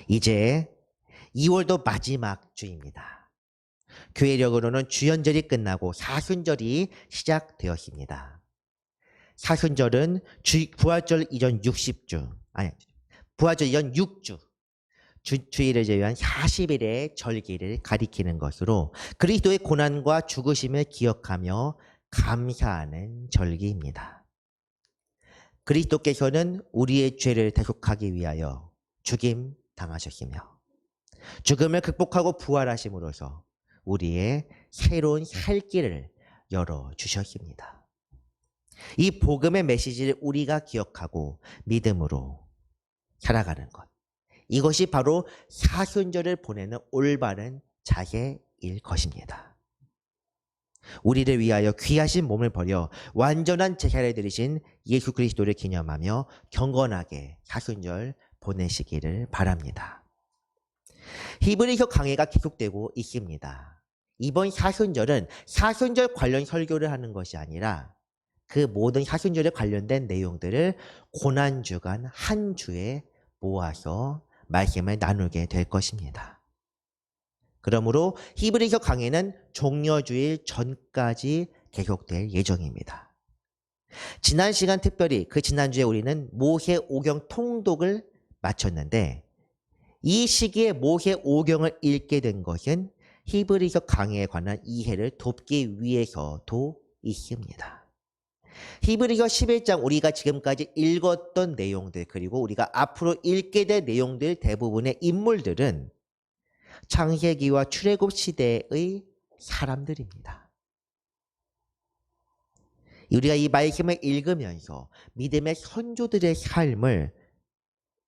이제 2월도 마지막 주입니다. 교회력으로는 주연절이 끝나고 사순절이 시작되었습니다. 사순절은 부활절 이전 60주, 부활절 이전 6주, 주일을 제외한 40일의 절기를 가리키는 것으로 그리스도의 고난과 죽으심을 기억하며 감사하는 절기입니다. 그리스도께서는 우리의 죄를 대속하기 위하여 죽임 당하셨으며 죽음을 극복하고 부활하심으로써 우리의 새로운 살 길을 열어주셨습니다. 이 복음의 메시지를 우리가 기억하고 믿음으로 살아가는 것, 이것이 바로 사순절을 보내는 올바른 자세일 것입니다. 우리를 위하여 귀하신 몸을 버려 완전한 제사를 드리신 예수 그리스도를 기념하며 경건하게 사순절 보내시기를 바랍니다. 히브리서 강해가 계속되고 있습니다. 이번 사순절은 사순절 관련 설교를 하는 것이 아니라 그 모든 사순절에 관련된 내용들을 고난주간 한 주에 모아서 말씀을 나누게 될 것입니다. 그러므로 히브리서 강해는 종려주일 전까지 계속될 예정입니다. 지난 시간 특별히 그 지난주에 우리는 모세 오경 통독을 마쳤는데 이 시기에 모세 오경을 읽게 된 것은 히브리서 강해에 관한 이해를 돕기 위해서도 있습니다. 히브리서 11장 우리가 지금까지 읽었던 내용들 그리고 우리가 앞으로 읽게 될 내용들 대부분의 인물들은 창세기와 출애굽 시대의 사람들입니다. 우리가 이 말씀을 읽으면서 믿음의 선조들의 삶을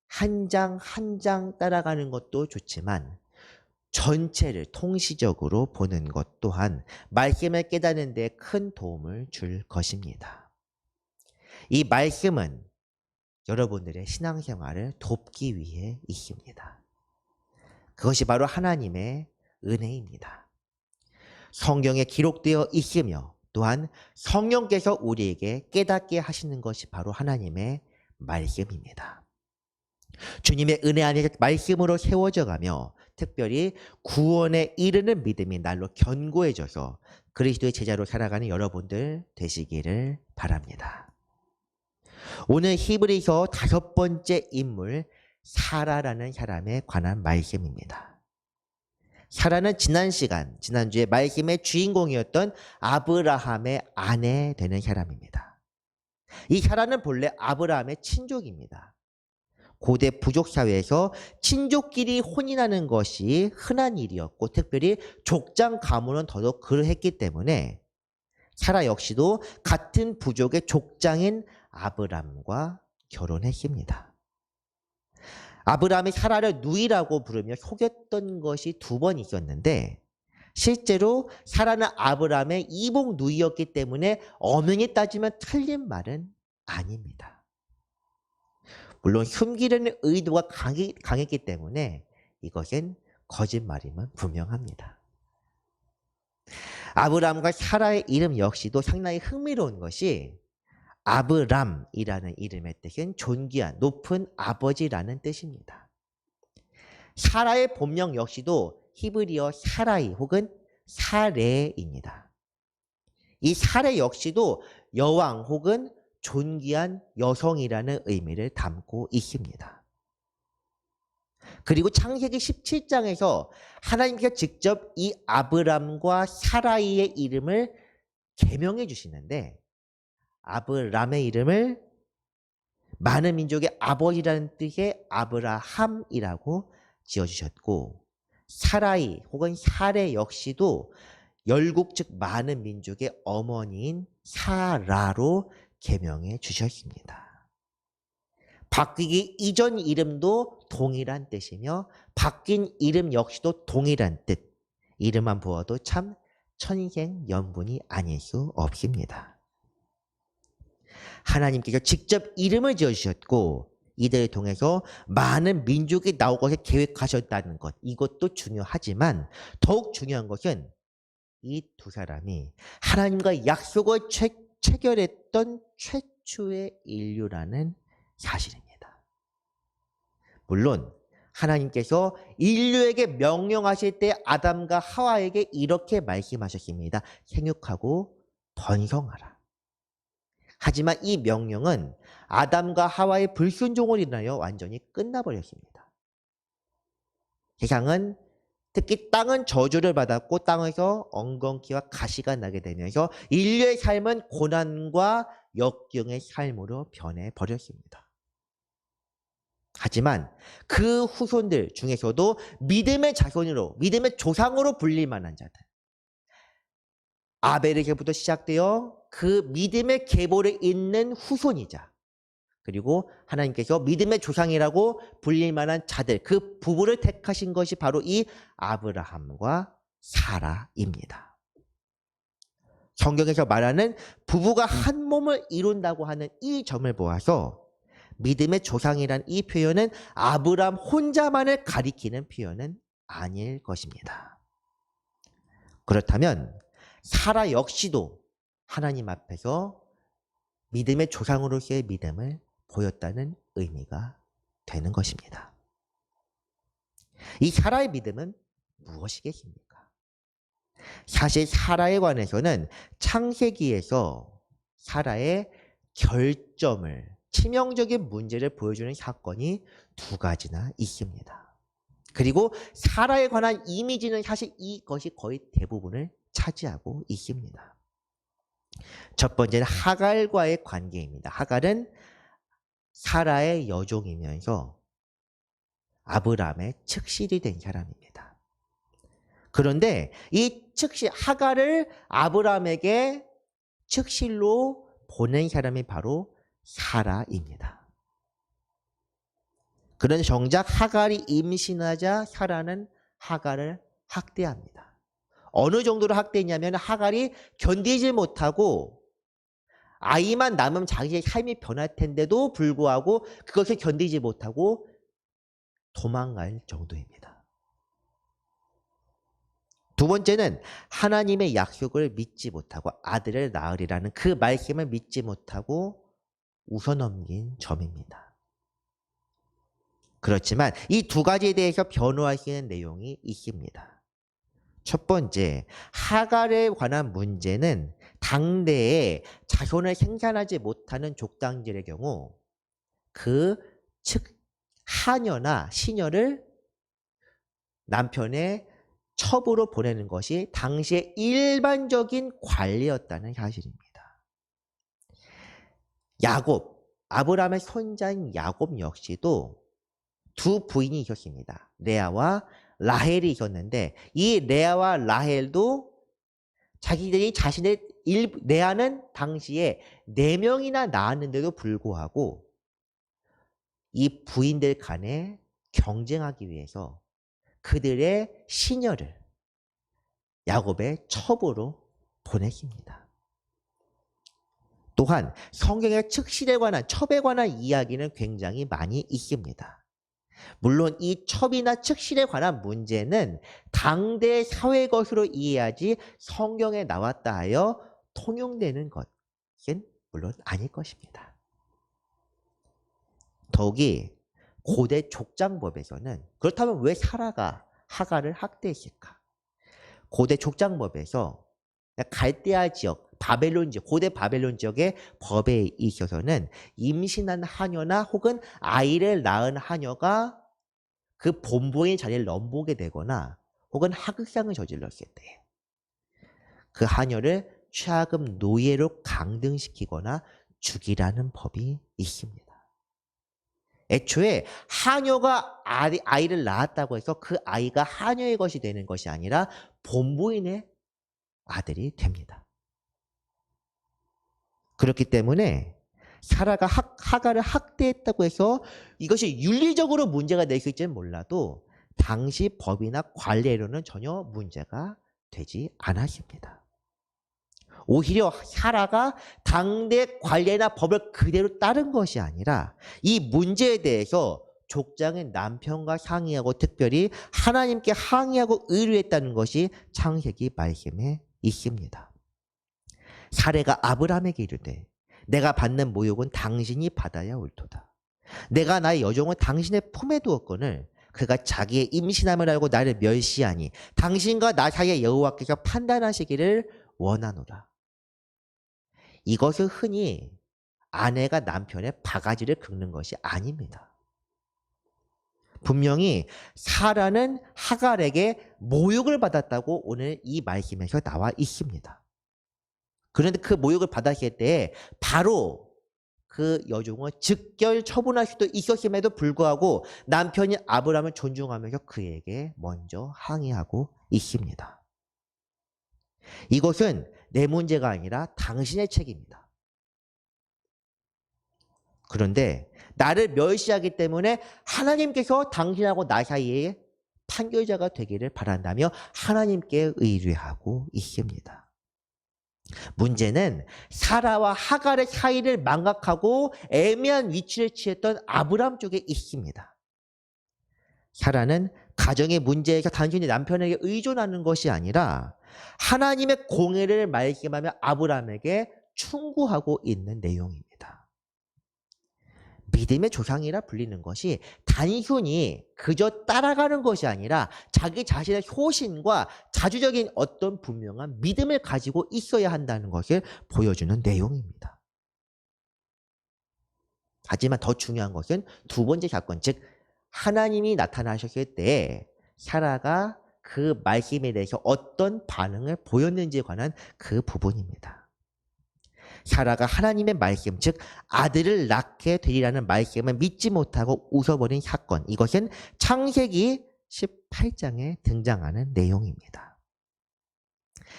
한 장 한 장 따라가는 것도 좋지만 전체를 통시적으로 보는 것 또한 말씀을 깨닫는 데 큰 도움을 줄 것입니다. 이 말씀은 여러분들의 신앙생활을 돕기 위해 있습니다. 그것이 바로 하나님의 은혜입니다. 성경에 기록되어 있으며 또한 성령께서 우리에게 깨닫게 하시는 것이 바로 하나님의 말씀입니다. 주님의 은혜 안에 말씀으로 세워져 가며 특별히 구원에 이르는 믿음이 날로 견고해져서 그리스도의 제자로 살아가는 여러분들 되시기를 바랍니다. 오늘 히브리서 5번째 인물 사라라는 사람에 관한 말씀입니다. 사라는 지난주에 말씀의 주인공이었던 아브라함의 아내 되는 사람입니다. 이 사라는 본래 아브라함의 친족입니다. 고대 부족 사회에서 친족끼리 혼인하는 것이 흔한 일이었고 특별히 족장 가문은 더더욱 그러했기 때문에 사라 역시도 같은 부족의 족장인 아브람과 결혼했습니다. 아브람이 사라를 누이라고 부르며 속였던 것이 2번 있었는데 실제로 사라는 아브람의 이복 누이였기 때문에 엄연히 따지면 틀린 말은 아닙니다. 물론 숨기려는 의도가 강했기 때문에 이것은 거짓말임은 분명합니다. 아브람과 사라의 이름 역시도 상당히 흥미로운 것이 아브람이라는 이름의 뜻은 존귀한 높은 아버지라는 뜻입니다. 사라의 본명 역시도 히브리어 사라이 혹은 사레입니다. 이 사레 역시도 여왕 혹은 존귀한 여성이라는 의미를 담고 있습니다. 그리고 창세기 17장에서 하나님께서 직접 이 아브람과 사라이의 이름을 계명해 주시는데 아브람의 이름을 많은 민족의 아버지라는 뜻의 아브라함이라고 지어주셨고 사라이 혹은 사레 역시도 열국 즉 많은 민족의 어머니인 사라로 계명해 주셨습니다. 바뀌기 이전 이름도 동일한 뜻이며 바뀐 이름 역시도 동일한 뜻. 이름만 보아도 참 천생연분이 아닐 수 없습니다. 하나님께서 직접 이름을 지어주셨고 이들을 통해서 많은 민족이 나올 것을 계획하셨다는 것. 이것도 중요하지만 더욱 중요한 것은 이 2사람이 하나님과 약속을 체결했던 최초의 인류라는 사실입니다. 물론 하나님께서 인류에게 명령하실 때 아담과 하와에게 이렇게 말씀하셨습니다. 생육하고 번성하라. 하지만 이 명령은 아담과 하와의 불순종을 인하여 완전히 끝나버렸습니다. 세상은, 특히 땅은 저주를 받았고 땅에서 엉겅퀴와 가시가 나게 되면서 인류의 삶은 고난과 역경의 삶으로 변해버렸습니다. 하지만 그 후손들 중에서도 믿음의 자손으로, 믿음의 조상으로 불릴 만한 자들, 아벨에게부터 시작되어 그 믿음의 계보를 잇는 후손이자, 그리고 하나님께서 믿음의 조상이라고 불릴 만한 자들, 그 부부를 택하신 것이 바로 이 아브라함과 사라입니다. 성경에서 말하는 부부가 한 몸을 이룬다고 하는 이 점을 보아서 믿음의 조상이란 이 표현은 아브라함 혼자만을 가리키는 표현은 아닐 것입니다. 그렇다면 사라 역시도 하나님 앞에서 믿음의 조상으로서의 믿음을 보였다는 의미가 되는 것입니다. 이 사라의 믿음은 무엇이겠습니까? 사실 사라에 관해서는 창세기에서 사라의 결점을, 치명적인 문제를 보여주는 사건이 두 가지나 있습니다. 그리고 사라에 관한 이미지는 사실 이것이 거의 대부분을 차지하고 있습니다. 첫 번째는 하갈과의 관계입니다. 하갈은 사라의 여종이면서 아브라함의 측실이 된 사람입니다. 그런데 이 측실, 하갈을 아브라함에게 측실로 보낸 사람이 바로 사라입니다. 그런 정작 하갈이 임신하자 사라는 하갈을 학대합니다. 어느 정도로 학대했냐면 하갈이 견디지 못하고 아이만 남으면 자기의 삶이 변할 텐데도 불구하고 그것을 견디지 못하고 도망갈 정도입니다. 두 번째는 하나님의 약속을 믿지 못하고 아들을 낳으리라는 그 말씀을 믿지 못하고 웃어넘긴 점입니다. 그렇지만 이 두 가지에 대해서 변호할 수 있는 내용이 있습니다. 첫 번째, 하갈에 관한 문제는 당대에 자손을 생산하지 못하는 족장들의 경우 그 하녀나 시녀를 남편의 첩으로 보내는 것이 당시의 일반적인 관리였다는 사실입니다. 야곱, 아브라함의 손자인 야곱 역시도 두 부인이 있었습니다. 레아와 라헬이 있었는데 이 레아와 라헬도 자기들이 레아는 당시에 4명이나 낳았는데도 불구하고 이 부인들 간에 경쟁하기 위해서 그들의 시녀를 야곱의 첩으로 보냈습니다. 또한 성경의 측실에 관한, 첩에 관한 이야기는 굉장히 많이 있습니다. 물론 이 첩이나 측실에 관한 문제는 당대 사회 것으로 이해하지 성경에 나왔다 하여 통용되는 것은 물론 아닐 것입니다. 더욱이 고대 족장법에서는 그렇다면 왜 사라가 하갈을 학대했을까? 고대 족장법에서 갈대아 지역, 바벨론 지역, 고대 바벨론 지역의 법에 있어서는 임신한 하녀나 혹은 아이를 낳은 하녀가 그 본부의 자리를 넘보게 되거나 혹은 하극상을 저질렀을 때 그 하녀를 최하급 노예로 강등시키거나 죽이라는 법이 있습니다. 애초에 하녀가 아이를 낳았다고 해서 그 아이가 하녀의 것이 되는 것이 아니라 본부인의 아들이 됩니다. 그렇기 때문에 사라가 하갈을 학대했다고 해서 이것이 윤리적으로 문제가 될 수 있지는 몰라도 당시 법이나 관례로는 전혀 문제가 되지 않았습니다. 오히려 사라가 당대 관례나 법을 그대로 따른 것이 아니라 이 문제에 대해서 족장의 남편과 상의하고 특별히 하나님께 항의하고 의뢰했다는 것이 창세기 말씀에 있습니다. 사례가 아브라함에게 이르되 내가 받는 모욕은 당신이 받아야 옳도다. 내가 나의 여종을 당신의 품에 두었거늘 그가 자기의 임신함을 알고 나를 멸시하니 당신과 나 사이에 여호와께서 판단하시기를 원하노라. 이것은 흔히 아내가 남편의 바가지를 긁는 것이 아닙니다. 분명히 사라는 하갈에게 모욕을 받았다고 오늘 이 말씀에서 나와 있습니다. 그런데 그 모욕을 받았을 때 바로 그 여종을 즉결 처분할 수도 있었음에도 불구하고 남편이 아브라함을 존중하면서 그에게 먼저 항의하고 있습니다. 이것은 내 문제가 아니라 당신의 책임이다. 그런데 나를 멸시하기 때문에 하나님께서 당신하고 나 사이에 판결자가 되기를 바란다며 하나님께 의뢰하고 있습니다. 문제는 사라와 하갈의 사이를 망각하고 애매한 위치를 취했던 아브라함 쪽에 있습니다. 사라는 가정의 문제에서 단순히 남편에게 의존하는 것이 아니라 하나님의 공의를 말씀하며 아브라함에게 충고하고 있는 내용입니다. 믿음의 조상이라 불리는 것이 단순히 그저 따라가는 것이 아니라 자기 자신의 효신과 자주적인 어떤 분명한 믿음을 가지고 있어야 한다는 것을 보여주는 내용입니다. 하지만 더 중요한 것은 두 번째 사건, 즉 하나님이 나타나셨을 때 사라가 그 말씀에 대해서 어떤 반응을 보였는지에 관한 그 부분입니다. 사라가 하나님의 말씀, 즉 아들을 낳게 되리라는 말씀을 믿지 못하고 웃어버린 사건, 이것은 창세기 18장에 등장하는 내용입니다.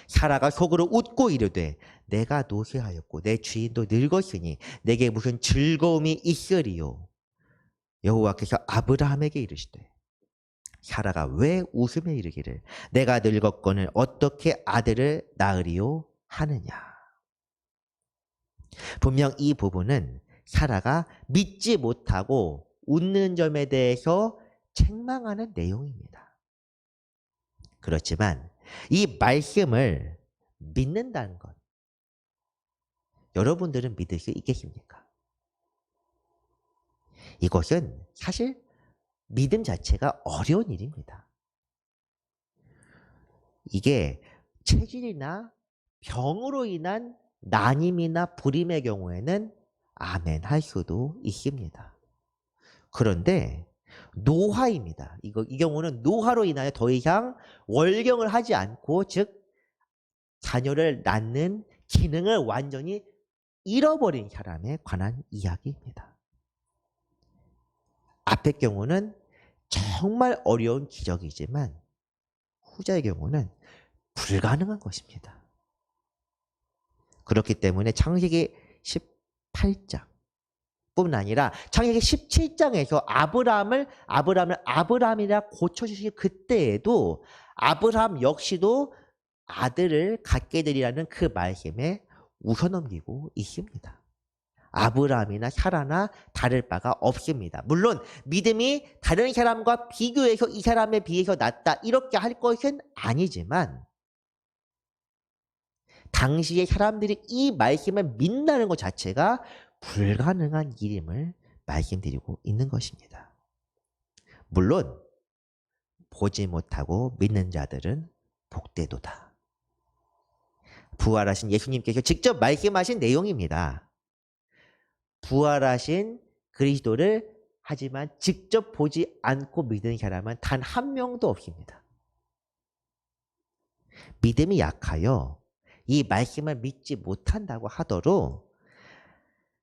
사라가 속으로 웃고 이르되 내가 노쇠하였고 내 주인도 늙었으니 내게 무슨 즐거움이 있으리요. 여호와께서 아브라함에게 이르시되 사라가 왜 웃음에 이르기를 내가 늙었거늘 어떻게 아들을 낳으리요 하느냐. 분명 이 부분은 사라가 믿지 못하고 웃는 점에 대해서 책망하는 내용입니다. 그렇지만 이 말씀을 믿는다는 것, 여러분들은 믿을 수 있겠습니까? 이것은 사실 믿음 자체가 어려운 일입니다. 이게 체질이나 병으로 인한 난임이나 불임의 경우에는 아멘 할 수도 있습니다. 그런데 노화입니다. 이 경우는 노화로 인하여 더 이상 월경을 하지 않고 즉 자녀를 낳는 기능을 완전히 잃어버린 사람에 관한 이야기입니다. 앞의 경우는 정말 어려운 기적이지만 후자의 경우는 불가능한 것입니다. 그렇기 때문에 창세기 18장 뿐만 아니라 창세기 17장에서 아브라함을 아브라함이라 고쳐주신 그때에도 아브라함 역시도 아들을 갖게 되리라는 그 말씀에 웃어넘기고 있습니다. 아브라함이나 사라나 다를 바가 없습니다. 물론 믿음이 다른 사람과 비교해서 이 사람에 비해서 낫다 이렇게 할 것은 아니지만 당시의 사람들이 이 말씀을 믿는다는 것 자체가 불가능한 일임을 말씀드리고 있는 것입니다. 물론 보지 못하고 믿는 자들은 복되도다. 부활하신 예수님께서 직접 말씀하신 내용입니다. 부활하신 그리스도를 하지만 직접 보지 않고 믿는 사람은 단 한 명도 없습니다. 믿음이 약하여 이 말씀을 믿지 못한다고 하더라도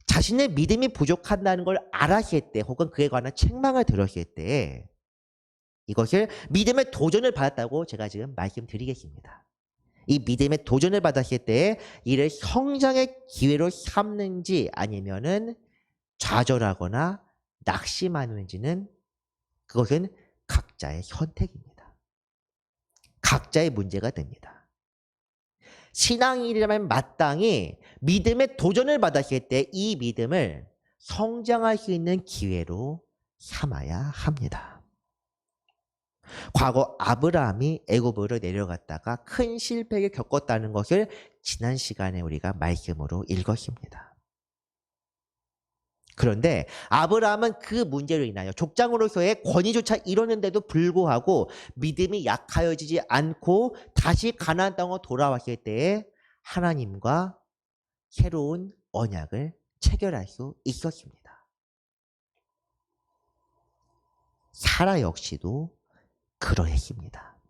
자신의 믿음이 부족한다는 걸 알았을 때 혹은 그에 관한 책망을 들었을 때 이것을 믿음의 도전을 받았다고 제가 지금 말씀드리겠습니다. 이 믿음의 도전을 받았을 때 이를 성장의 기회로 삼는지 아니면은 좌절하거나 낙심하는지는 그것은 각자의 선택입니다. 각자의 문제가 됩니다. 신앙이라면 마땅히 믿음의 도전을 받았을 때 이 믿음을 성장할 수 있는 기회로 삼아야 합니다. 과거 아브라함이 애굽으로 내려갔다가 큰 실패를 겪었다는 것을 지난 시간에 우리가 말씀으로 읽었습니다. 그런데 아브라함은 그 문제로 인하여 족장으로서의 권위조차 이뤘는데도 불구하고 믿음이 약하여지지 않고 다시 가나안 땅으로 돌아왔을 때에 하나님과 새로운 언약을 체결할 수 있었습니다. 사라 역시도 그러했습니다.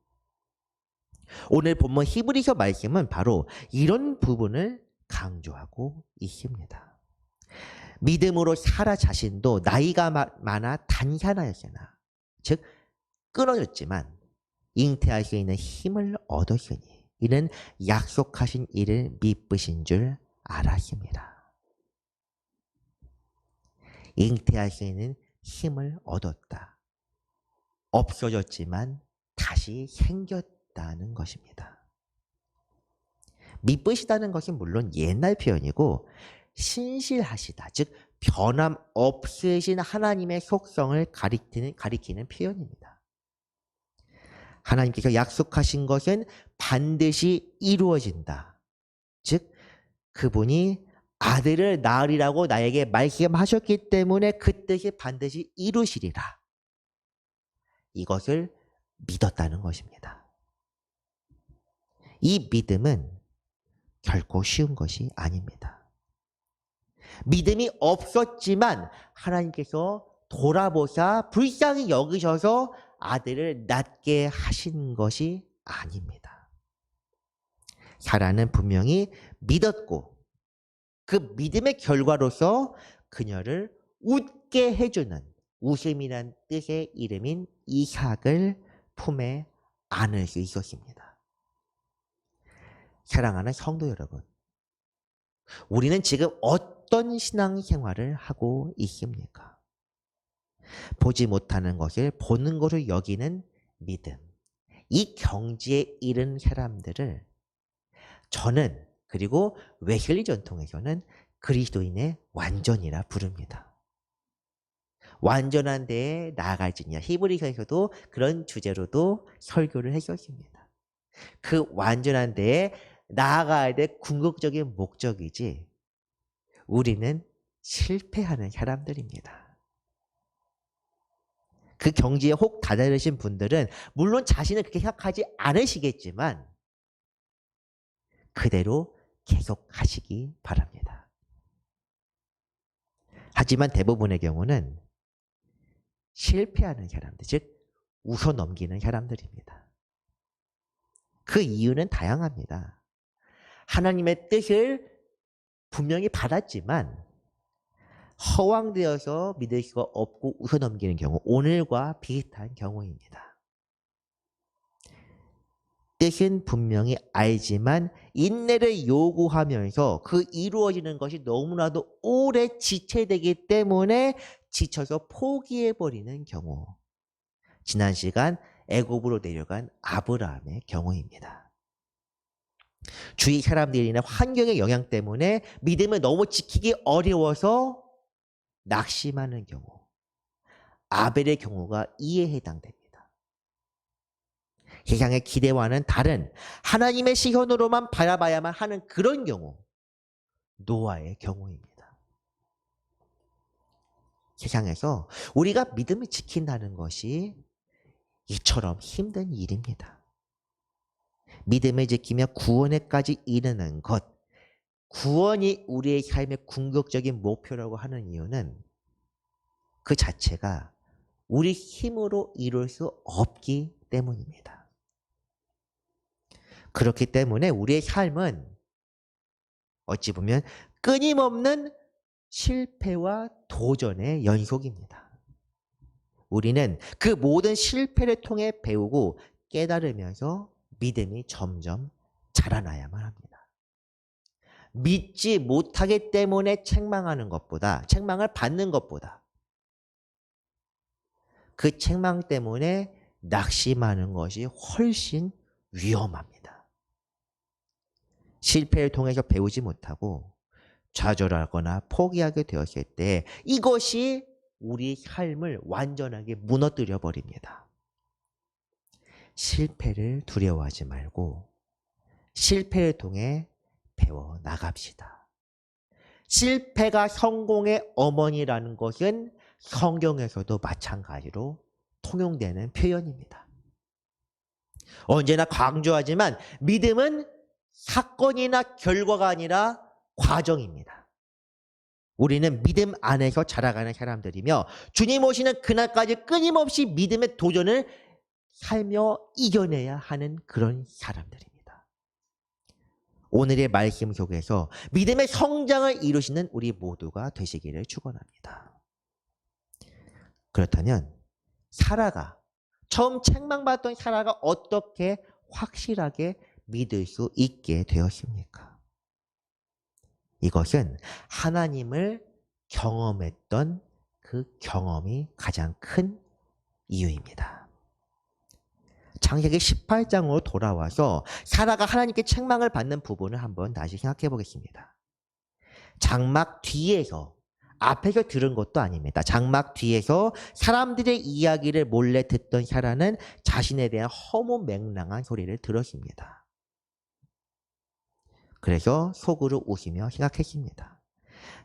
오늘 본문 히브리서 말씀은 바로 이런 부분을 강조하고 있습니다. 믿음으로 사라 자신도 나이가 많아 단산하였으나 즉 끊어졌지만 잉태할 수 있는 힘을 얻었으니 이는 약속하신 이를 미쁘신 줄 알았습니다. 잉태할 수 있는 힘을 얻었다. 없어졌지만 다시 생겼다는 것입니다. 미쁘시다는 것은 물론 옛날 표현이고 신실하시다, 즉 변함 없으신 하나님의 속성을 가리키는 표현입니다. 하나님께서 약속하신 것은 반드시 이루어진다. 즉 그분이 아들을 낳으리라고 나에게 말씀하셨기 때문에 그 뜻이 반드시 이루시리라. 이것을 믿었다는 것입니다. 이 믿음은 결코 쉬운 것이 아닙니다. 믿음이 없었지만 하나님께서 돌아보사 불쌍히 여기셔서 아들을 낳게 하신 것이 아닙니다. 사라는 분명히 믿었고 그 믿음의 결과로서 그녀를 웃게 해주는 웃음이란 뜻의 이름인 이삭을 품에 안을 수 있었습니다. 사랑하는 성도 여러분, 우리는 지금 어떤 신앙생활을 하고 있습니까? 보지 못하는 것을 보는 것으로 여기는 믿음. 이 경지에 이른 사람들을 저는 그리고 웨슬리 전통에서는 그리스도인의 완전이라 부릅니다. 완전한 데에 나아갈지니라. 히브리서에서도 그런 주제로도 설교를 했었습니다. 그 완전한 데에 나아가야 될 궁극적인 목적이지 우리는 실패하는 사람들입니다. 그 경지에 혹 다다르신 분들은 물론 자신은 그렇게 생각하지 않으시겠지만 그대로 계속 하시기 바랍니다. 하지만 대부분의 경우는 실패하는 사람들, 즉 웃어넘기는 사람들입니다. 그 이유는 다양합니다. 하나님의 뜻을 분명히 받았지만 허황되어서 믿을 수가 없고 웃어넘기는 경우, 오늘과 비슷한 경우입니다. 뜻은 분명히 알지만 인내를 요구하면서 그 이루어지는 것이 너무나도 오래 지체되기 때문에 지쳐서 포기해버리는 경우. 지난 시간 애굽으로 내려간 아브라함의 경우입니다. 주위 사람들이나 환경의 영향 때문에 믿음을 너무 지키기 어려워서 낙심하는 경우. 아벨의 경우가 이에 해당됩니다. 세상의 기대와는 다른 하나님의 시선으로만 바라봐야만 하는 그런 경우. 노아의 경우입니다. 세상에서 우리가 믿음을 지킨다는 것이 이처럼 힘든 일입니다. 믿음을 지키며 구원에까지 이르는 것, 구원이 우리의 삶의 궁극적인 목표라고 하는 이유는 그 자체가 우리 힘으로 이룰 수 없기 때문입니다. 그렇기 때문에 우리의 삶은 어찌 보면 끊임없는 실패와 도전의 연속입니다. 우리는 그 모든 실패를 통해 배우고 깨달으면서 믿음이 점점 자라나야만 합니다. 믿지 못하기 때문에 책망을 받는 것보다 그 책망 때문에 낙심하는 것이 훨씬 위험합니다. 실패를 통해서 배우지 못하고 좌절하거나 포기하게 되었을 때 이것이 우리 삶을 완전하게 무너뜨려 버립니다. 실패를 두려워하지 말고 실패를 통해 배워 나갑시다. 실패가 성공의 어머니라는 것은 성경에서도 마찬가지로 통용되는 표현입니다. 언제나 강조하지만 믿음은 사건이나 결과가 아니라 과정입니다. 우리는 믿음 안에서 자라가는 사람들이며 주님 오시는 그날까지 끊임없이 믿음의 도전을 살며 이겨내야 하는 그런 사람들입니다. 오늘의 말씀 속에서 믿음의 성장을 이루시는 우리 모두가 되시기를 축원합니다. 그렇다면 사라가 처음 책망받던 사라가 어떻게 확실하게 믿을 수 있게 되었습니까? 이것은 하나님을 경험했던 그 경험이 가장 큰 이유입니다. 창세기 18장으로 돌아와서 사라가 하나님께 책망을 받는 부분을 한번 다시 생각해 보겠습니다. 장막 뒤에서, 앞에서 들은 것도 아닙니다. 장막 뒤에서 사람들의 이야기를 몰래 듣던 사라는 자신에 대한 허무맹랑한 소리를 들었습니다. 그래서 속으로 웃으며 생각했습니다.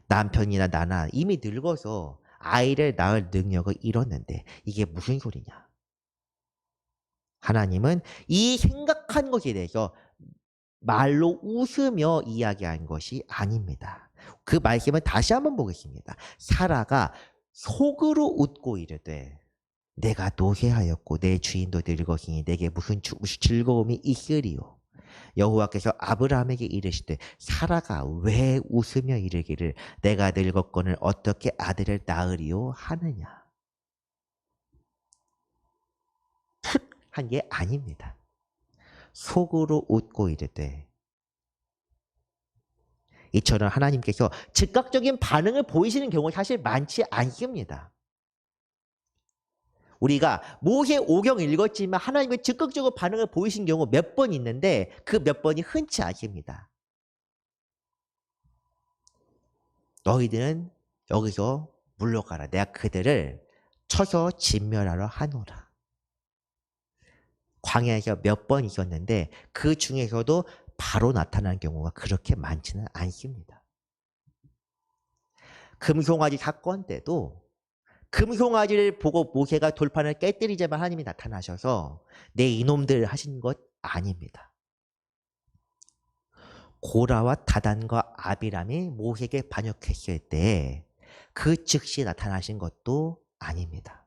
남편이나 나나 이미 늙어서 아이를 낳을 능력을 잃었는데 이게 무슨 소리냐? 하나님은 이 생각한 것에 대해서 말로 웃으며 이야기한 것이 아닙니다. 그 말씀을 다시 한번 보겠습니다. 사라가 속으로 웃고 이르되 내가 노쇠하였고 내 주인도 늙었으니 내게 무슨 즐거움이 있으리요. 여호와께서 아브라함에게 이르시되 사라가 왜 웃으며 이르기를 내가 늙었거늘 어떻게 아들을 낳으리요 하느냐. 한 게 아닙니다. 속으로 웃고 이르되 이처럼 하나님께서 즉각적인 반응을 보이시는 경우가 사실 많지 않습니다. 우리가 모세오경 읽었지만 하나님의 즉각적으로 반응을 보이신 경우 몇 번 있는데 그 몇 번이 흔치 않습니다. 너희들은 여기서 물러가라. 내가 그들을 쳐서 진멸하러 하노라. 광야에서 몇 번 있었는데 그 중에서도 바로 나타난 경우가 그렇게 많지는 않습니다. 금송아지 사건 때도 금송아지를 보고 모세가 돌판을 깨뜨리자마자 하나님이 나타나셔서 내 이놈들 하신 것 아닙니다. 고라와 다단과 아비람이 모세에게 반역했을 때 그 즉시 나타나신 것도 아닙니다.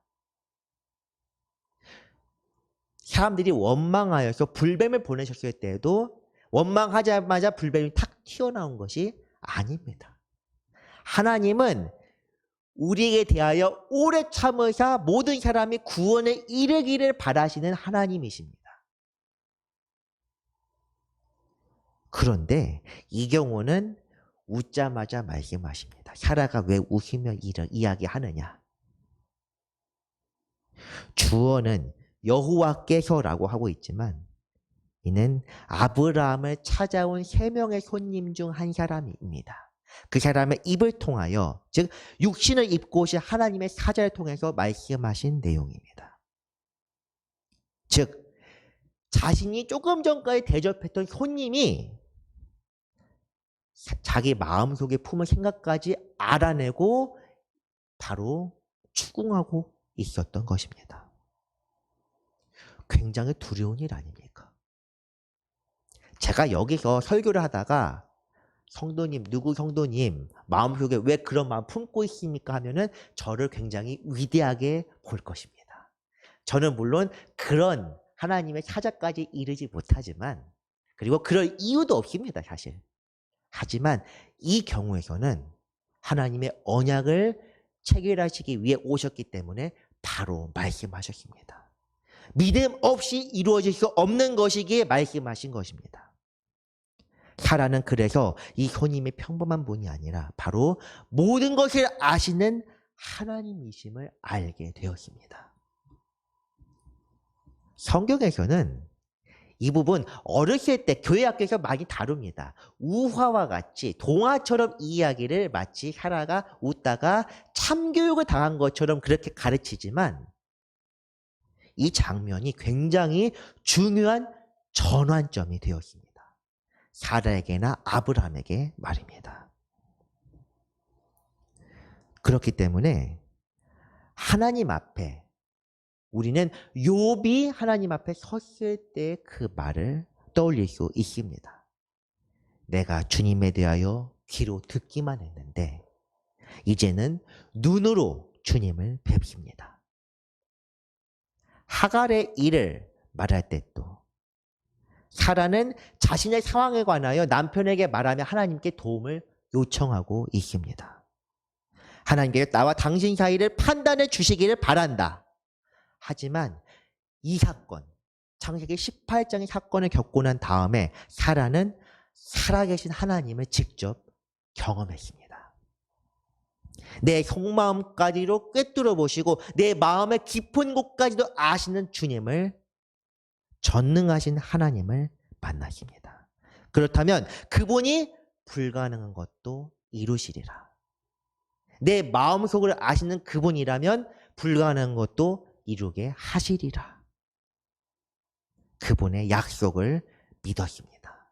사람들이 원망하여서 불뱀을 보내셨을 때에도 원망하자마자 불뱀이 탁 튀어나온 것이 아닙니다. 하나님은 우리에게 대하여 오래 참으사 모든 사람이 구원에 이르기를 바라시는 하나님이십니다. 그런데 이 경우는 웃자마자 말씀하십니다. 사라가 왜 웃으며 이야기하느냐? 주어는 여호와께서라고 하고 있지만 이는 아브라함을 찾아온 3명의 손님 중 한 사람입니다. 그 사람의 입을 통하여 즉 육신을 입고 오신 하나님의 사자를 통해서 말씀하신 내용입니다. 즉 자신이 조금 전까지 대접했던 손님이 자기 마음속에 품은 생각까지 알아내고 바로 추궁하고 있었던 것입니다. 굉장히 두려운 일 아닙니까? 제가 여기서 설교를 하다가 성도님, 누구 성도님 마음속에 왜 그런 마음 품고 있습니까? 하면은 저를 굉장히 위대하게 볼 것입니다. 저는 물론 그런 하나님의 사자까지 이르지 못하지만 그리고 그럴 이유도 없습니다, 사실. 하지만 이 경우에서는 하나님의 언약을 체결하시기 위해 오셨기 때문에 바로 말씀하셨습니다. 믿음 없이 이루어질 수 없는 것이기에 말씀하신 것입니다. 사라는 그래서 이 손님이 평범한 분이 아니라 바로 모든 것을 아시는 하나님이심을 알게 되었습니다. 성경에서는 이 부분 어렸을 때 교회 학교에서 많이 다룹니다. 우화와 같이 동화처럼 이 이야기를 마치 사라가 웃다가 참교육을 당한 것처럼 그렇게 가르치지만 이 장면이 굉장히 중요한 전환점이 되었습니다. 사라에게나 아브라함에게 말입니다. 그렇기 때문에 하나님 앞에 우리는 욥이 하나님 앞에 섰을 때 그 말을 떠올릴 수 있습니다. 내가 주님에 대하여 귀로 듣기만 했는데 이제는 눈으로 주님을 뵙습니다. 하갈의 일을 말할 때 또 사라는 자신의 상황에 관하여 남편에게 말하며 하나님께 도움을 요청하고 있습니다. 하나님께 나와 당신 사이를 판단해 주시기를 바란다. 하지만 이 사건, 창세기 18장의 사건을 겪고 난 다음에 사라는 살아계신 하나님을 직접 경험했습니다. 내 속마음까지도 꿰뚫어 보시고 내 마음의 깊은 곳까지도 아시는 주님을, 전능하신 하나님을 만나십니다. 그렇다면 그분이 불가능한 것도 이루시리라. 내 마음속을 아시는 그분이라면 불가능한 것도 이루게 하시리라. 그분의 약속을 믿었습니다.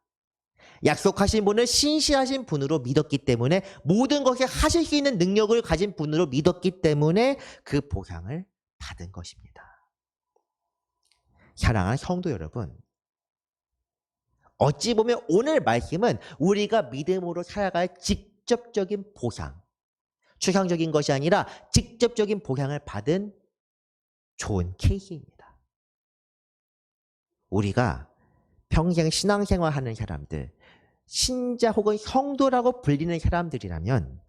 약속하신 분을 신실하신 분으로 믿었기 때문에 모든 것을 하실 수 있는 능력을 가진 분으로 믿었기 때문에 그 보상을 받은 것입니다. 사랑하는 성도 여러분, 어찌 보면 오늘 말씀은 우리가 믿음으로 살아갈 직접적인 보상, 추상적인 것이 아니라 직접적인 보상을 받은 좋은 케이스입니다. 우리가 평생 신앙생활하는 사람들, 신자 혹은 성도라고 불리는 사람들이라면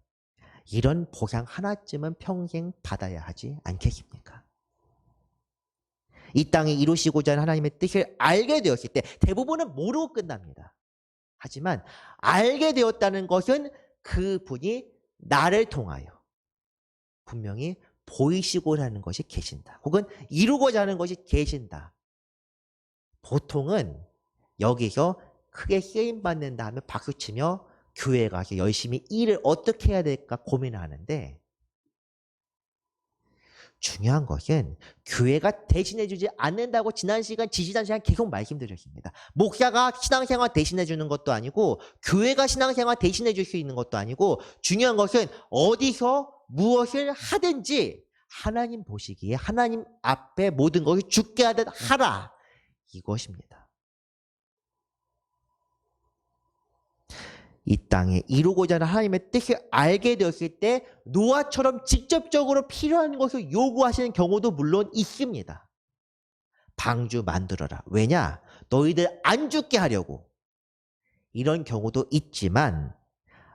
이런 보상 하나쯤은 평생 받아야 하지 않겠습니까? 이 땅에 이루시고자 하는 하나님의 뜻을 알게 되었을 때 대부분은 모르고 끝납니다. 하지만 알게 되었다는 것은 그분이 나를 통하여 분명히 보이시고자 하는 것이 계신다. 혹은 이루고자 하는 것이 계신다. 보통은 여기서 크게 쓰임받는다 하면 박수치며 교회에 가서 열심히 일을 어떻게 해야 될까 고민을 하는데, 중요한 것은 교회가 대신해 주지 않는다고 지난 시간 계속 말씀드렸습니다. 목사가 신앙생활 대신해 주는 것도 아니고 교회가 신앙생활 대신해 줄 수 있는 것도 아니고, 중요한 것은 어디서 무엇을 하든지 하나님 보시기에 하나님 앞에 모든 것을 죽게 하듯 하라, 이것입니다. 이 땅에 이루고자 하는 하나님의 뜻을 알게 되었을 때 노아처럼 직접적으로 필요한 것을 요구하시는 경우도 물론 있습니다. 방주 만들어라. 왜냐? 너희들 안 죽게 하려고. 이런 경우도 있지만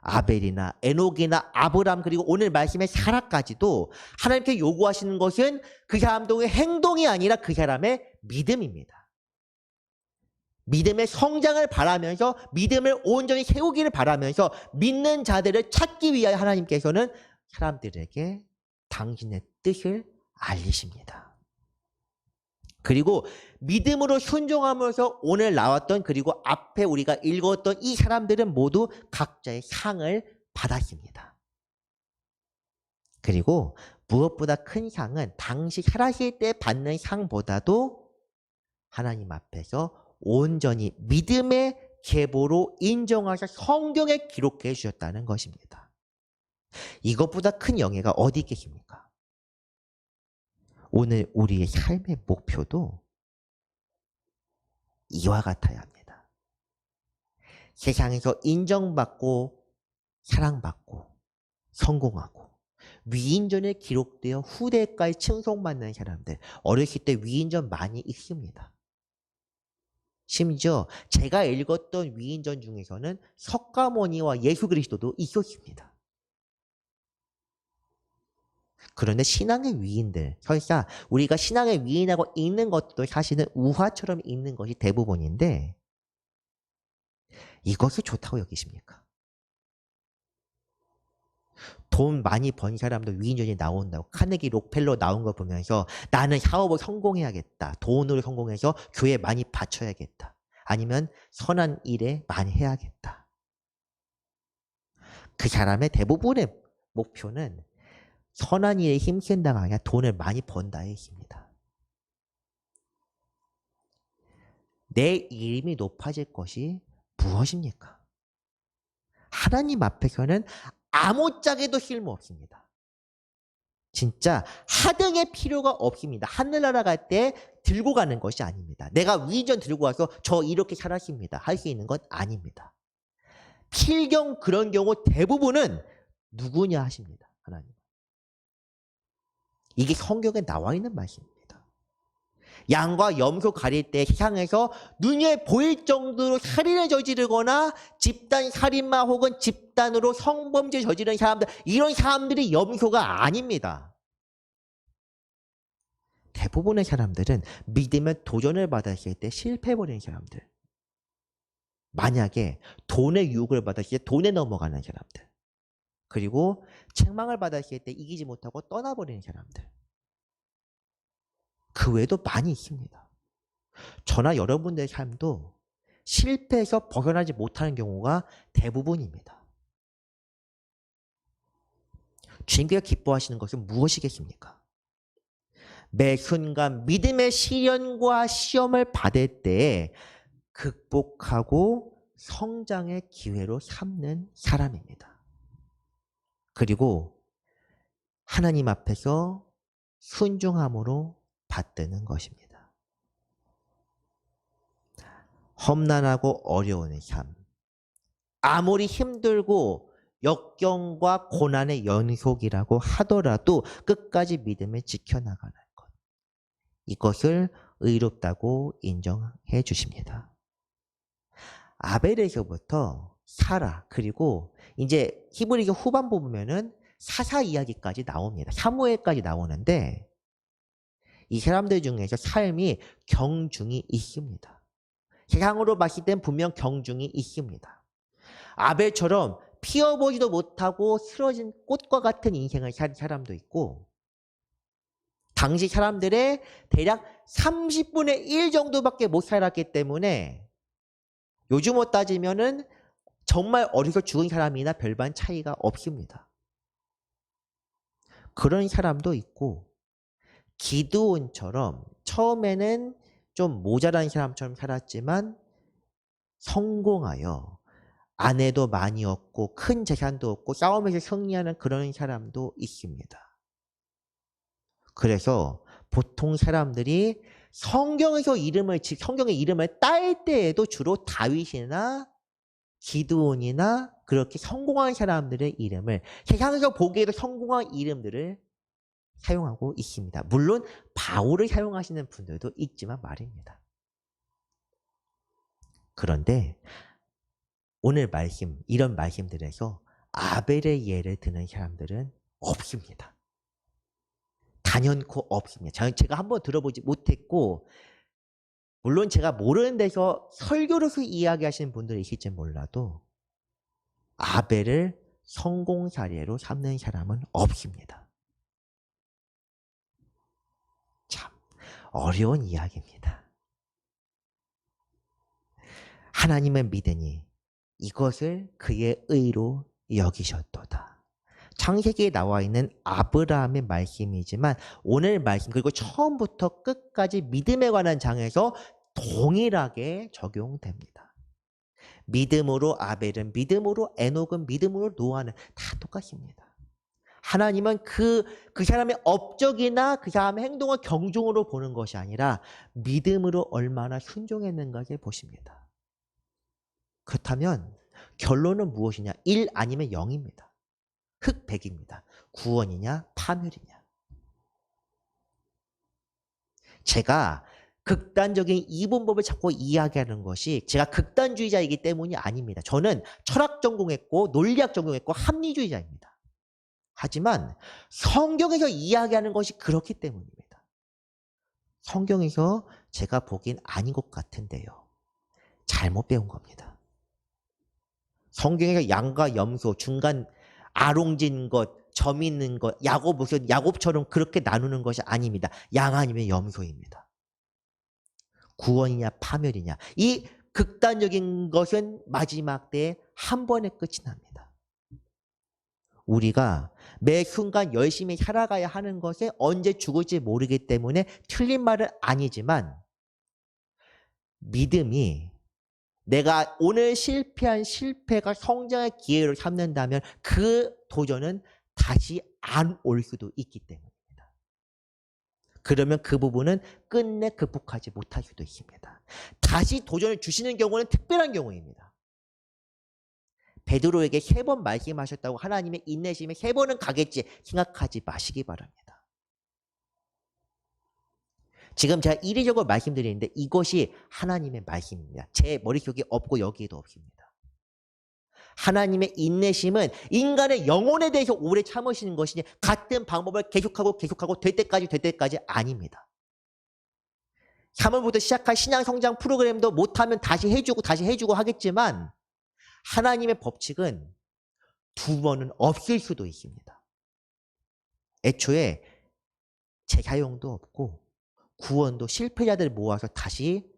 아벨이나 에녹이나 아브람, 그리고 오늘 말씀의 사라까지도 하나님께 요구하시는 것은 그 사람들의 행동이 아니라 그 사람의 믿음입니다. 믿음의 성장을 바라면서 믿음을 온전히 세우기를 바라면서 믿는 자들을 찾기 위하여 하나님께서는 사람들에게 당신의 뜻을 알리십니다. 그리고 믿음으로 순종하면서 오늘 나왔던, 그리고 앞에 우리가 읽었던 이 사람들은 모두 각자의 상을 받았습니다. 그리고 무엇보다 큰 상은 당시 살아실 때 받는 상보다도 하나님 앞에서 온전히 믿음의 계보로 인정하셔 성경에 기록해 주셨다는 것입니다. 이것보다 큰 영예가 어디 있겠습니까? 오늘 우리의 삶의 목표도 이와 같아야 합니다. 세상에서 인정받고 사랑받고 성공하고 위인전에 기록되어 후대까지 칭송받는 사람들, 어렸을 때 위인전 많이 있습니다. 심지어 제가 읽었던 위인전 중에서는 석가모니와 예수 그리스도도 있었습니다. 그런데 신앙의 위인들, 설사 우리가 신앙의 위인하고 읽는 것도 사실은 우화처럼 읽는 것이 대부분인데, 이것이 좋다고 여기십니까? 돈 많이 번 사람도 위인전이 나온다고, 카네기 록펠러 나온 거 보면서 나는 사업을 성공해야겠다, 돈으로 성공해서 교회 많이 바쳐야겠다, 아니면 선한 일에 많이 해야겠다. 그 사람의 대부분의 목표는 선한 일에 힘쓴다가 아니라 돈을 많이 번다에 있습니다. 내 이름이 높아질 것이 무엇입니까? 하나님 앞에서는 아무짝에도 쓸모없습니다. 진짜 하등의 필요가 없습니다. 하늘나라 갈 때 들고 가는 것이 아닙니다. 내가 위전 들고 와서 저 이렇게 살았습니다. 할 수 있는 건 아닙니다. 필경 그런 경우 대부분은 누구냐 하십니다. 하나님. 이게 성경에 나와 있는 말씀입니다. 양과 염소 가릴 때 세상에서 눈에 보일 정도로 살인을 저지르거나 집단 살인마 혹은 집단으로 성범죄 저지르는 사람들, 이런 사람들이 염소가 아닙니다. 대부분의 사람들은 믿음의 도전을 받았을 때 실패해버리는 사람들. 만약에 돈의 유혹을 받았을 때 돈에 넘어가는 사람들. 그리고 책망을 받았을 때 이기지 못하고 떠나버리는 사람들. 그 외에도 많이 있습니다. 저나 여러분들의 삶도 실패해서 벗어나지 못하는 경우가 대부분입니다. 주님께서 기뻐하시는 것은 무엇이겠습니까? 매 순간 믿음의 시련과 시험을 받을 때 극복하고 성장의 기회로 삼는 사람입니다. 그리고 하나님 앞에서 순종함으로 받드는 것입니다. 험난하고 어려운 삶, 아무리 힘들고 역경과 고난의 연속이라고 하더라도 끝까지 믿음을 지켜나가는 것, 이것을 의롭다고 인정해 주십니다. 아벨에서부터 사라, 그리고 이제 히브리서 후반부 보면은 사사 이야기까지 나옵니다. 사무엘까지 나오는데 이 사람들 중에서 삶이 경중이 있습니다. 세상으로 봤을 땐 분명 경중이 있습니다. 아벨처럼 피어보지도 못하고 쓰러진 꽃과 같은 인생을 산 사람도 있고, 당시 사람들의 대략 30분의 1 정도밖에 못 살았기 때문에 요즘으로 따지면은 정말 어려서 죽은 사람이나 별반 차이가 없습니다. 그런 사람도 있고, 기드온처럼 처음에는 좀 모자란 사람처럼 살았지만 성공하여 아내도 많이 얻고 큰 재산도 얻고 싸움에서 승리하는 그런 사람도 있습니다. 그래서 보통 사람들이 성경의 이름을 딸 때에도 주로 다윗이나 기드온이나 그렇게 성공한 사람들의 이름을, 세상에서 보기에도 성공한 이름들을 사용하고 있습니다. 물론 바울을 사용하시는 분들도 있지만 말입니다. 그런데 오늘 말씀, 이런 말씀들에서 아벨의 예를 드는 사람들은 없습니다. 단연코 없습니다. 제가 한번 들어보지 못했고, 물론 제가 모르는 데서 설교로서 이야기하시는 분들이 있을지 몰라도 아벨을 성공 사례로 삼는 사람은 없습니다. 참 어려운 이야기입니다. 하나님을 믿으니 이것을 그의 의로 여기셨도다. 창세기에 나와 있는 아브라함의 말씀이지만 오늘 말씀, 그리고 처음부터 끝까지 믿음에 관한 장에서 동일하게 적용됩니다. 믿음으로 아벨은, 믿음으로 에녹은, 믿음으로 노아는 다 똑같습니다. 하나님은 그 사람의 업적이나 그 사람의 행동을 경중으로 보는 것이 아니라 믿음으로 얼마나 순종했는가를 보십니다. 그렇다면 결론은 무엇이냐? 1 아니면 0입니다. 흑백입니다. 구원이냐 파멸이냐. 제가 극단적인 이분법을 자꾸 이야기하는 것이 제가 극단주의자이기 때문이 아닙니다. 저는 철학 전공했고 논리학 전공했고 합리주의자입니다. 하지만 성경에서 이야기하는 것이 그렇기 때문입니다. 성경에서 제가 보기엔 아닌 것 같은데요. 잘못 배운 겁니다. 성경에서 양과 염소, 중간 아롱진 것, 점 있는 것, 야곱처럼 그렇게 나누는 것이 아닙니다. 양 아니면 염소입니다. 구원이냐 파멸이냐. 이 극단적인 것은 마지막 때에 한 번에 끝이 납니다. 우리가 매 순간 열심히 살아가야 하는 것에 언제 죽을지 모르기 때문에 틀린 말은 아니지만, 믿음이 내가 오늘 실패한 실패가 성장의 기회로 삼는다면 그 도전은 다시 안 올 수도 있기 때문입니다. 그러면 그 부분은 끝내 극복하지 못할 수도 있습니다. 다시 도전을 주시는 경우는 특별한 경우입니다. 베드로에게 3번 말씀하셨다고 하나님의 인내심에 3번은 가겠지 생각하지 마시기 바랍니다. 지금 제가 이례적으로 말씀드리는데 이것이 하나님의 말씀입니다. 제 머릿속에 없고 여기에도 없습니다. 하나님의 인내심은 인간의 영혼에 대해서 오래 참으시는 것이니 같은 방법을 계속하고 될 때까지 아닙니다. 3월부터 시작할 신앙 성장 프로그램도 못하면 다시 해주고 하겠지만 하나님의 법칙은 2번은 없을 수도 있습니다. 애초에 재사용도 없고 구원도 실패자들 모아서 다시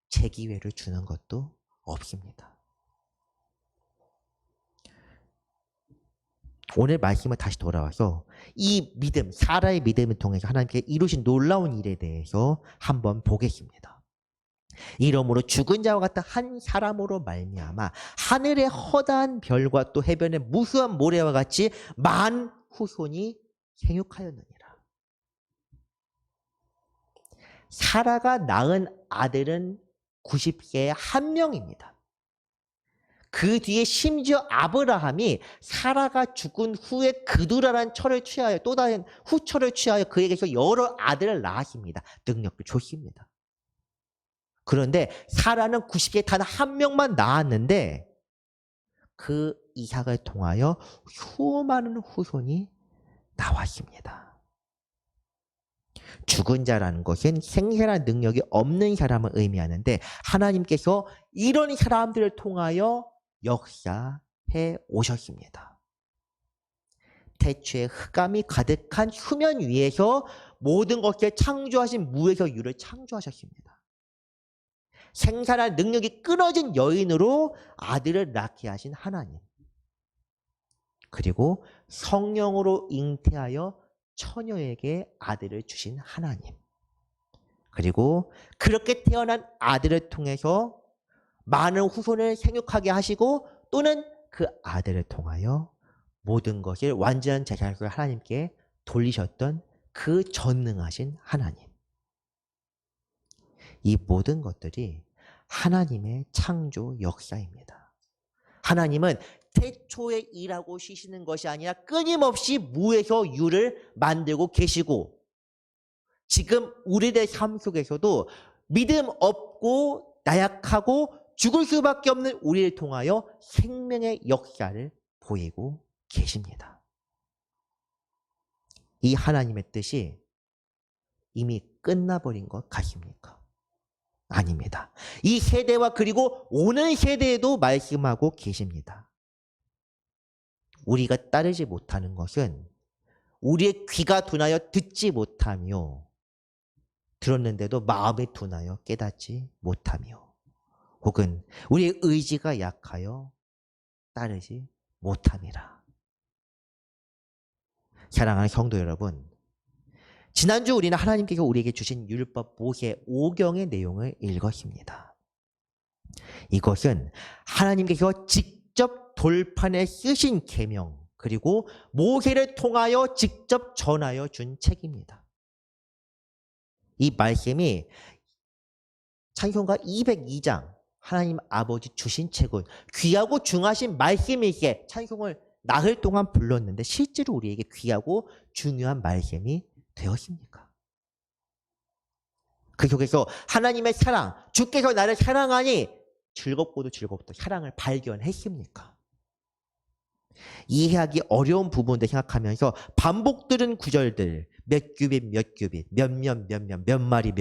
재기회를 주는 것도 없습니다. 오늘 말씀을 다시 돌아와서 이 믿음, 사라의 믿음을 통해서 하나님께 이루신 놀라운 일에 대해서 한번 보겠습니다. 이러므로 죽은 자와 같은 한 사람으로 말미암아 하늘의 허다한 별과 또 해변의 무수한 모래와 같이 많은 후손이 생육하였느니라. 사라가 낳은 아들은 90세에 1명입니다. 그 뒤에 심지어 아브라함이 사라가 죽은 후에 그두라라는 철을 취하여 또 다른 후철을 취하여 그에게서 여러 아들을 낳았습니다. 능력도 좋습니다. 그런데 사라는 90세에 단 1명만 낳았는데 그 이삭을 통하여 수많은 후손이 나왔습니다. 죽은 자라는 것은 생생한 능력이 없는 사람을 의미하는데 하나님께서 이런 사람들을 통하여 역사해 오셨습니다. 태초에 흑암이 가득한 수면 위에서 모든 것을 창조하신 무에서 유를 창조하셨습니다. 생산할 능력이 끊어진 여인으로 아들을 낳게 하신 하나님. 그리고 성령으로 잉태하여 처녀에게 아들을 주신 하나님. 그리고 그렇게 태어난 아들을 통해서 많은 후손을 생육하게 하시고 또는 그 아들을 통하여 모든 것을 완전한 재산을 하나님께 돌리셨던 그 전능하신 하나님. 이 모든 것들이 하나님의 창조 역사입니다. 하나님은 태초에 일하고 쉬시는 것이 아니라 끊임없이 무에서 유를 만들고 계시고 지금 우리의 삶 속에서도 믿음 없고 나약하고 죽을 수밖에 없는 우리를 통하여 생명의 역사를 보이고 계십니다. 이 하나님의 뜻이 이미 끝나버린 것 같습니까? 아닙니다. 이 세대와 그리고 오는 세대에도 말씀하고 계십니다. 우리가 따르지 못하는 것은 우리의 귀가 둔하여 듣지 못하며 들었는데도 마음이 둔하여 깨닫지 못하며 혹은 우리의 의지가 약하여 따르지 못함이라. 사랑하는 성도 여러분, 지난주 우리는 하나님께서 우리에게 주신 율법 모세 5경의 내용을 읽었습니다. 이것은 하나님께서 직접 돌판에 쓰신 계명 그리고 모세를 통하여 직접 전하여 준 책입니다. 이 말씀이 찬송가 202장 하나님 아버지 주신 책은 귀하고 중하신 말씀이기에 찬송을 나흘 동안 불렀는데 실제로 우리에게 귀하고 중요한 말씀이 되었습니까? 그 속에서 하나님의 사랑, 주께서 나를 사랑하니 즐겁고도 즐겁다 사랑을 발견했습니까? 이해하기 어려운 부분들 생각하면서 반복되는 구절들 몇 규빗 몇 규빗 몇 마리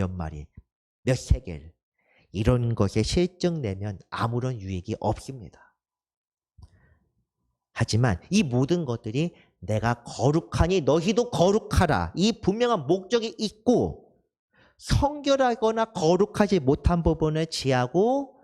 몇 세겔 이런 것에 실증 내면 아무런 유익이 없습니다. 하지만 이 모든 것들이 내가 거룩하니 너희도 거룩하라 이 분명한 목적이 있고 성결하거나 거룩하지 못한 부분을 지하고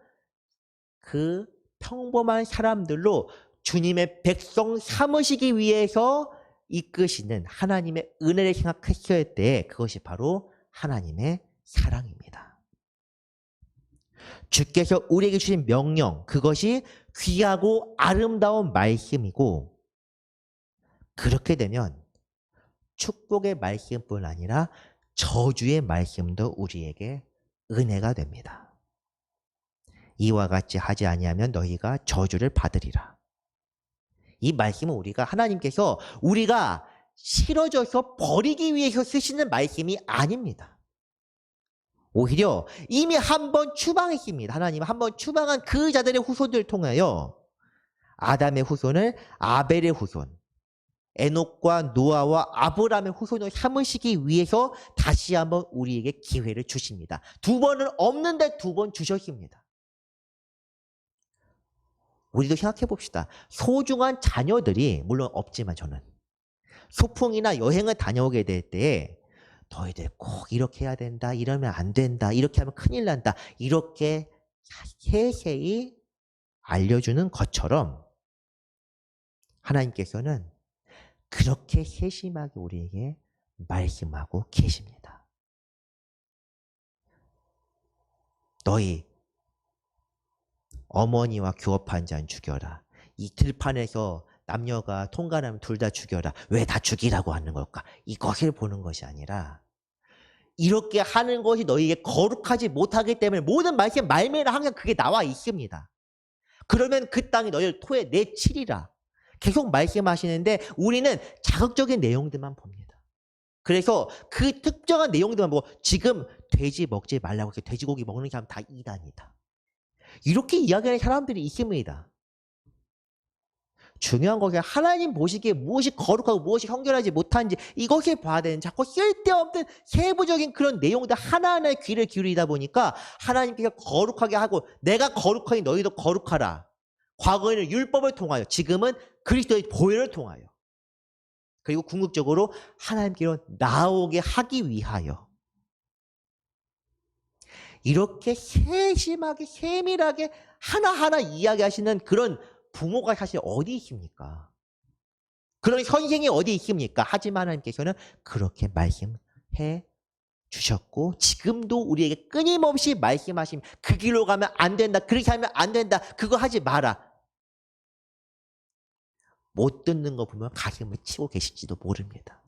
그 평범한 사람들로 주님의 백성 삼으시기 위해서 이끄시는 하나님의 은혜를 생각했을 때 그것이 바로 하나님의 사랑입니다. 주께서 우리에게 주신 명령 그것이 귀하고 아름다운 말씀이고 그렇게 되면 축복의 말씀뿐 아니라 저주의 말씀도 우리에게 은혜가 됩니다. 이와 같이 하지 아니하면 너희가 저주를 받으리라. 이 말씀은 하나님께서 우리가 싫어져서 버리기 위해서 쓰시는 말씀이 아닙니다. 오히려 이미 한번 추방했습니다. 하나님은 한번 추방한 그 자들의 후손들을 통하여 아담의 후손을 아벨의 후손, 에녹과 노아와 아브라함의 후손을 삼으시기 위해서 다시 한번 우리에게 기회를 주십니다. 두 번은 없는데 두 번 주셨습니다. 우리도 생각해 봅시다. 소중한 자녀들이, 물론 없지만 저는, 소풍이나 여행을 다녀오게 될 때에 너희들 꼭 이렇게 해야 된다, 이러면 안 된다, 이렇게 하면 큰일 난다, 이렇게 세세히 알려주는 것처럼 하나님께서는 그렇게 세심하게 우리에게 말씀하고 계십니다. 너희 어머니와 교업한 자는 죽여라. 이 들판에서 남녀가 통관하면 둘 다 죽여라. 왜 다 죽이라고 하는 걸까? 이것을 보는 것이 아니라 이렇게 하는 것이 너희에게 거룩하지 못하기 때문에 모든 말씀 말미암아 항상 그게 나와 있습니다. 그러면 그 땅이 너희를 토에 내치리라. 계속 말씀하시는데 우리는 자극적인 내용들만 봅니다. 그래서 그 특정한 내용들만 보고 지금 돼지 먹지 말라고 해서 돼지고기 먹는 사람 다 이단이다. 이렇게 이야기하는 사람들이 있습니다. 중요한 것은 하나님 보시기에 무엇이 거룩하고 무엇이 형결하지 못한지 이것을 봐야 되는, 자꾸 쓸데없는 세부적인 그런 내용들 하나하나에 귀를 기울이다 보니까 하나님께서 거룩하게 하고 내가 거룩하니 너희도 거룩하라. 과거에는 율법을 통하여, 지금은 그리스도의 보혈을 통하여, 그리고 궁극적으로 하나님께로 나오게 하기 위하여 이렇게 세심하게 세밀하게 하나하나 이야기하시는 그런 부모가 사실 어디 있습니까? 그런 선생이 어디 있습니까? 하지만 하나님께서는 그렇게 말씀해 주셨고 지금도 우리에게 끊임없이 말씀하시면 그 길로 가면 안 된다, 그렇게 하면 안 된다, 그거 하지 마라. 못 듣는 거 보면 가슴을 치고 계실지도 모릅니다.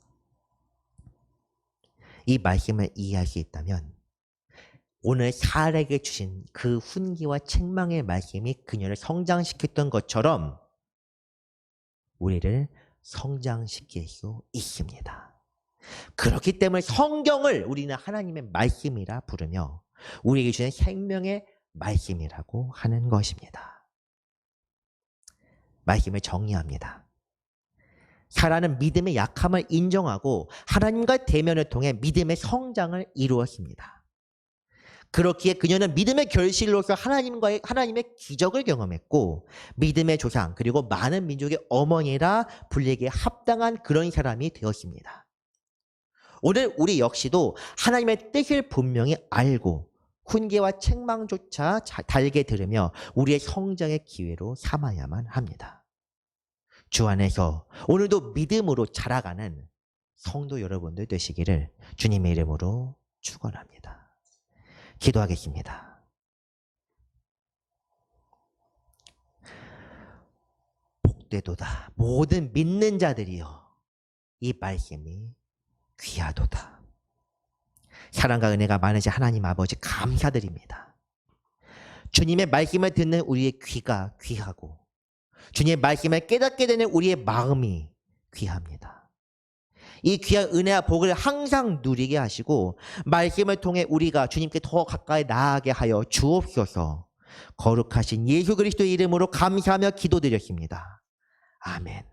이 말씀을 이해할 수 있다면 오늘 사라에게 주신 그 훈계와 책망의 말씀이 그녀를 성장시켰던 것처럼 우리를 성장시킬 수 있습니다. 그렇기 때문에 성경을 우리는 하나님의 말씀이라 부르며 우리에게 주는 생명의 말씀이라고 하는 것입니다. 말씀을 정리합니다. 사라는 믿음의 약함을 인정하고 하나님과 대면을 통해 믿음의 성장을 이루었습니다. 그렇기에 그녀는 믿음의 결실로서 하나님의 기적을 경험했고 믿음의 조상 그리고 많은 민족의 어머니라 불리기에 합당한 그런 사람이 되었습니다. 오늘 우리 역시도 하나님의 뜻을 분명히 알고 훈계와 책망조차 달게 들으며 우리의 성장의 기회로 삼아야만 합니다. 주 안에서 오늘도 믿음으로 자라가는 성도 여러분들 되시기를 주님의 이름으로 축원합니다. 기도하겠습니다. 복되도다 모든 믿는 자들이여 이 말씀이 귀하도다. 사랑과 은혜가 많으신 하나님 아버지 감사드립니다. 주님의 말씀을 듣는 우리의 귀가 귀하고 주님의 말씀을 깨닫게 되는 우리의 마음이 귀합니다. 이 귀한 은혜와 복을 항상 누리게 하시고 말씀을 통해 우리가 주님께 더 가까이 나아가게 하여 주옵소서. 거룩하신 예수 그리스도의 이름으로 감사하며 기도드렸습니다. 아멘.